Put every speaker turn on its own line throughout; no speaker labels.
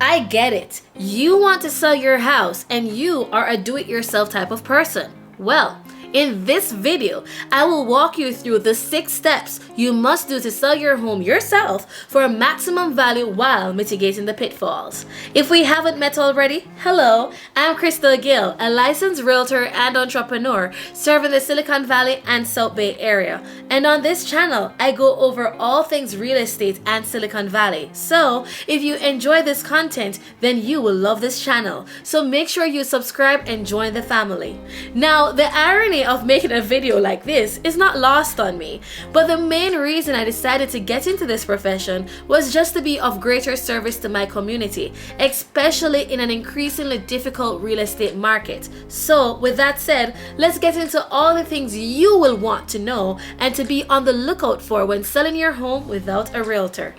I get it. You want to sell your house and you are a do-it-yourself type of person. Well, in this video, I will walk you through the 6 steps you must do to sell your home yourself for maximum value while mitigating the pitfalls. If we haven't met already, hello, I'm Krystal-Gail, a licensed realtor and entrepreneur serving the Silicon Valley and South Bay area. And on this channel, I go over all things real estate and Silicon Valley. So if you enjoy this content, then you will love this channel. So make sure you subscribe and join the family. Now, the irony of making a video like this is not lost on me, but the main reason I decided to get into this profession was just to be of greater service to my community, especially in an increasingly difficult real estate market. So with that said, let's get into all the things you will want to know and to be on the lookout for when selling your home without a realtor.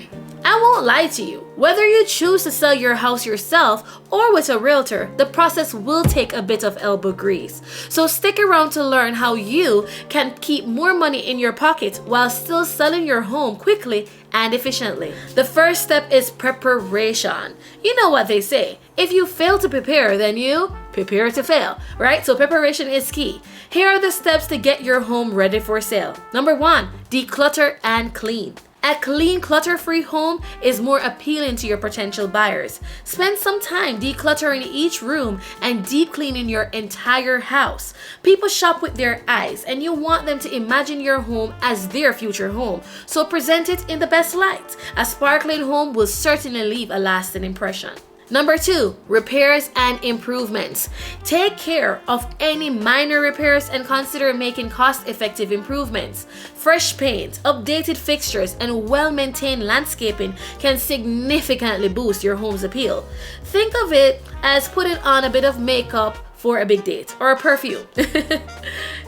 I won't lie to you, whether you choose to sell your house yourself or with a realtor, the process will take a bit of elbow grease. So stick around to learn how you can keep more money in your pocket while still selling your home quickly and efficiently. The first step is preparation. You know what they say, if you fail to prepare, then you prepare to fail, right? So preparation is key. Here are the steps to get your home ready for sale. Number 1, declutter and clean. A clean, clutter-free home is more appealing to your potential buyers. Spend some time decluttering each room and deep cleaning your entire house. People shop with their eyes and you want them to imagine your home as their future home. So present it in the best light. A sparkling home will certainly leave a lasting impression. Number 2, repairs and improvements. Take care of any minor repairs and consider making cost-effective improvements. Fresh paint, updated fixtures, and well-maintained landscaping can significantly boost your home's appeal. Think of it as putting on a bit of makeup for a big date or a perfume.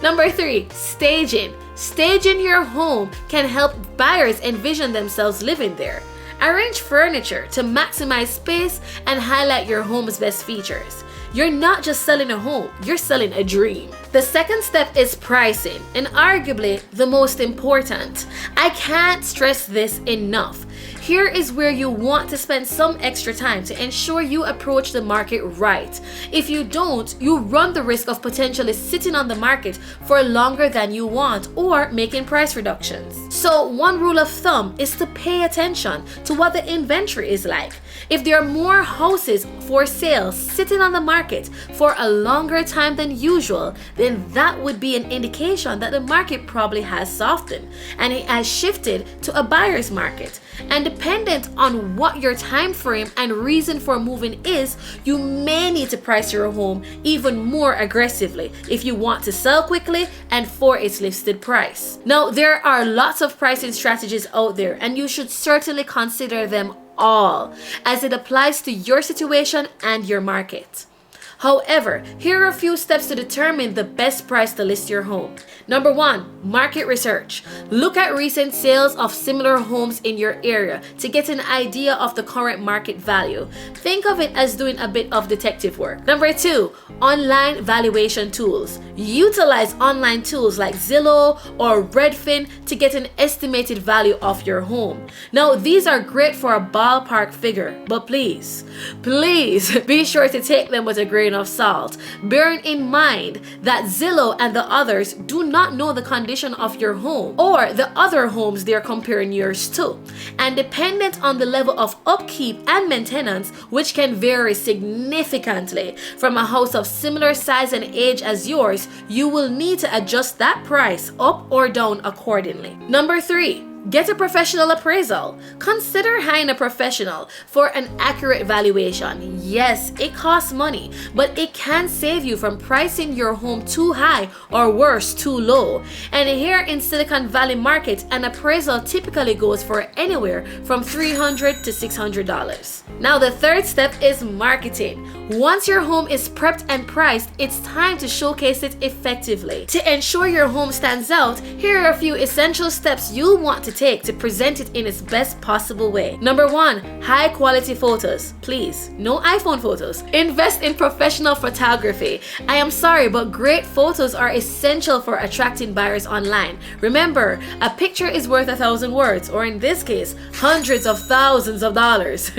Number 3, staging. Staging your home can help buyers envision themselves living there. Arrange furniture to maximize space and highlight your home's best features. You're not just selling a home, you're selling a dream. The second step is pricing, and arguably the most important. I can't stress this enough. Here is where you want to spend some extra time to ensure you approach the market right. If you don't, you run the risk of potentially sitting on the market for longer than you want or making price reductions. So one rule of thumb is to pay attention to what the inventory is like. If there are more houses for sale sitting on the market for a longer time than usual, then that would be an indication that the market probably has softened and it has shifted to a buyer's market. And dependent on what your time frame and reason for moving is, you may need to price your home even more aggressively if you want to sell quickly and for its listed price. Now, there are lots of pricing strategies out there and you should certainly consider them all as it applies to your situation and your market. However, here are a few steps to determine the best price to list your home. Number 1, market research. Look at recent sales of similar homes in your area to get an idea of the current market value. Think of it as doing a bit of detective work. Number 2, online valuation tools. Utilize online tools like Zillow or Redfin to get an estimated value of your home. Now, these are great for a ballpark figure, but please be sure to take them with a grain of salt, bearing in mind that Zillow and the others do not know the condition of your home or the other homes they're comparing yours to. And dependent on the level of upkeep and maintenance, which can vary significantly from a house of similar size and age as yours, you will need to adjust that price up or down accordingly. Number 3, get a professional appraisal. Consider hiring a professional for an accurate valuation. Yes, it costs money, but it can save you from pricing your home too high or worse, too low. And here in Silicon Valley market, an appraisal typically goes for anywhere from $300 to $600. Now, the third step is marketing. Once your home is prepped and priced, it's time to showcase it effectively. To ensure your home stands out, here are a few essential steps you'll want to take to present it in its best possible way. Number 1, high quality photos. Please, no iPhone photos. Invest in professional photography. I am sorry, but great photos are essential for attracting buyers online. Remember, a picture is worth 1,000 words, or in this case, hundreds of thousands of dollars.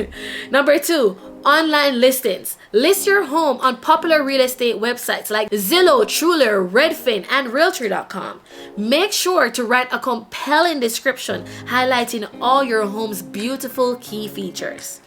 Number 2, Online listings. List your home on popular real estate websites like Zillow, Trulia, Redfin, and realtor.com. Make sure to write a compelling description highlighting all your home's beautiful key features.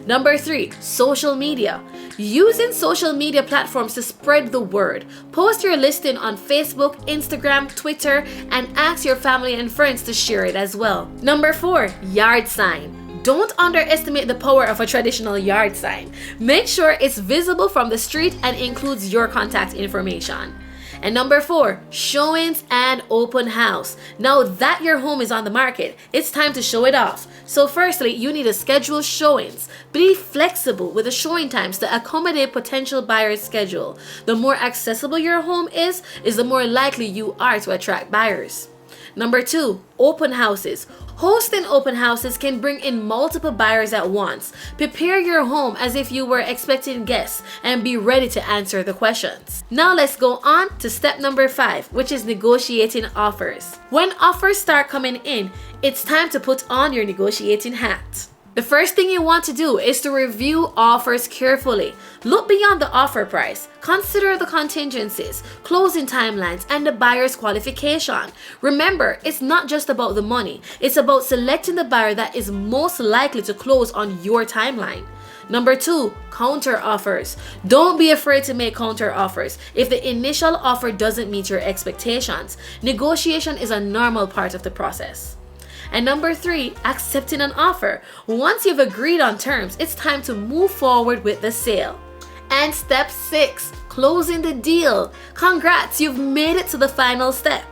Number 3, social media. Using social media platforms to spread the word. Post your listing on Facebook, Instagram, Twitter, and ask your family and friends to share it as well. Number 4, yard sign. Don't underestimate the power of a traditional yard sign. Make sure it's visible from the street and includes your contact information. And number 4, showings and open house. Now that your home is on the market, it's time to show it off. So firstly, you need to schedule showings. Be flexible with the showing times to accommodate potential buyers' schedule. The more accessible your home is the more likely you are to attract buyers. Number 2, open houses. Hosting open houses can bring in multiple buyers at once. Prepare your home as if you were expecting guests and be ready to answer the questions. Now let's go on to step number 5, which is negotiating offers. When offers start coming in, it's time to put on your negotiating hat. The first thing you want to do is to review offers carefully. Look beyond the offer price. Consider the contingencies, closing timelines, and the buyer's qualification. Remember, it's not just about the money. It's about selecting the buyer that is most likely to close on your timeline. Number 2, counter offers. Don't be afraid to make counter offers if the initial offer doesn't meet your expectations. Negotiation is a normal part of the process. And number 3, accepting an offer. Once you've agreed on terms, it's time to move forward with the sale. And step 6, closing the deal. Congrats, you've made it to the final step.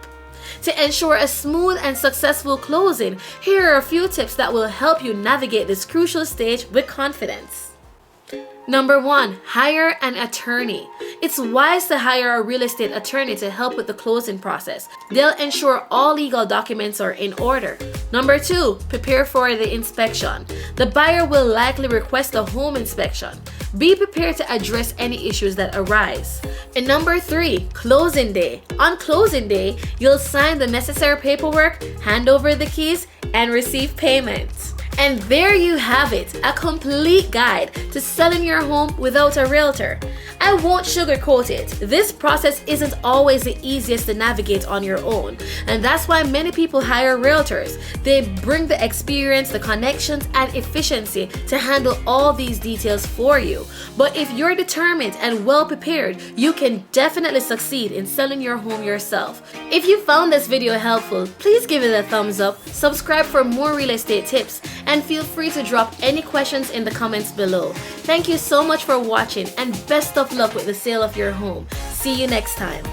To ensure a smooth and successful closing, here are a few tips that will help you navigate this crucial stage with confidence. Number 1, hire an attorney. It's wise to hire a real estate attorney to help with the closing process. They'll ensure all legal documents are in order. Number 2, prepare for the inspection. The buyer will likely request a home inspection. Be prepared to address any issues that arise. And number 3, closing day. On closing day, you'll sign the necessary paperwork, hand over the keys, and receive payment. And there you have it, a complete guide to selling your home without a realtor. I won't sugarcoat it. This process isn't always the easiest to navigate on your own, and that's why many people hire realtors. They bring the experience, the connections, and efficiency to handle all these details for you. But if you're determined and well prepared, you can definitely succeed in selling your home yourself. If you found this video helpful, please give it a thumbs up, subscribe for more real estate tips, and feel free to drop any questions in the comments below. Thank you so much for watching, and best of luck with the sale of your home. See you next time.